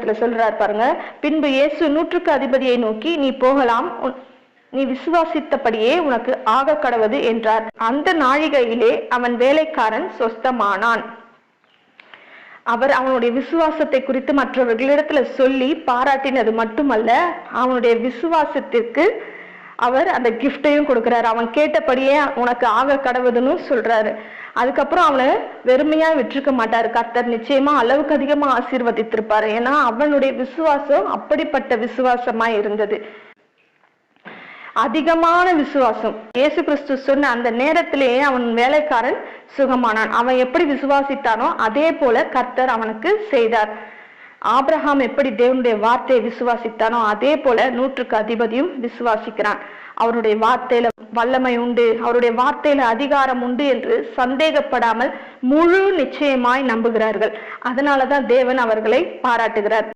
வசனத்துல சொல்றார் பாருங்க. பின்பு இயேசு 100க்கு அதிபதியை நோக்கி, நீ போகலாம், நீ விசுவாசித்தபடியே உனக்கு ஆக கடவது என்றார். அந்த நாழிகையிலே அவன் வேலைக்காரன் சொஸ்தமானான். அவர் அவனுடைய விசுவாசத்தை குறித்து மற்றவர்களிடத்துல சொல்லி பாராட்டினது மட்டுமல்ல, அவனுடைய விசுவாசத்திற்கு அவர் அந்த கிஃப்டையும் கொடுக்கிறாரு. அவன் கேட்டபடியே உனக்கு ஆக கடவுதுன்னு சொல்றாரு. அதுக்கப்புறம் அவனை வெறுமையா விட்டுருக்க மாட்டாரு. கர்த்தர் நிச்சயமா அளவுக்கு அதிகமா ஆசீர்வதித்திருப்பாரு. ஏன்னா அவனுடைய விசுவாசம் அப்படிப்பட்ட விசுவாசமா இருந்தது, அதிகமான விசுவாசம். இயேசு கிறிஸ்து சொன்ன அந்த நேரத்திலேயே அவன் வேலைக்காரன் சுகமானான். அவன் எப்படி விசுவாசித்தானோ அதே போல கர்த்தர் அவனுக்கு செய்தார். ஆபிரகாம் எப்படி தேவனுடைய வார்த்தையை விசுவாசித்தானோ அதே போல 100க்கு அதிபதியும் விசுவாசிக்கிறான். அவருடைய வார்த்தையில வல்லமை உண்டு, அவருடைய வார்த்தையில அதிகாரம் உண்டு என்று சந்தேகப்படாமல் முழு நிச்சயமாய் நம்புகிறார்கள். அதனாலதான் தேவன் அவர்களை பாராட்டுகிறார்.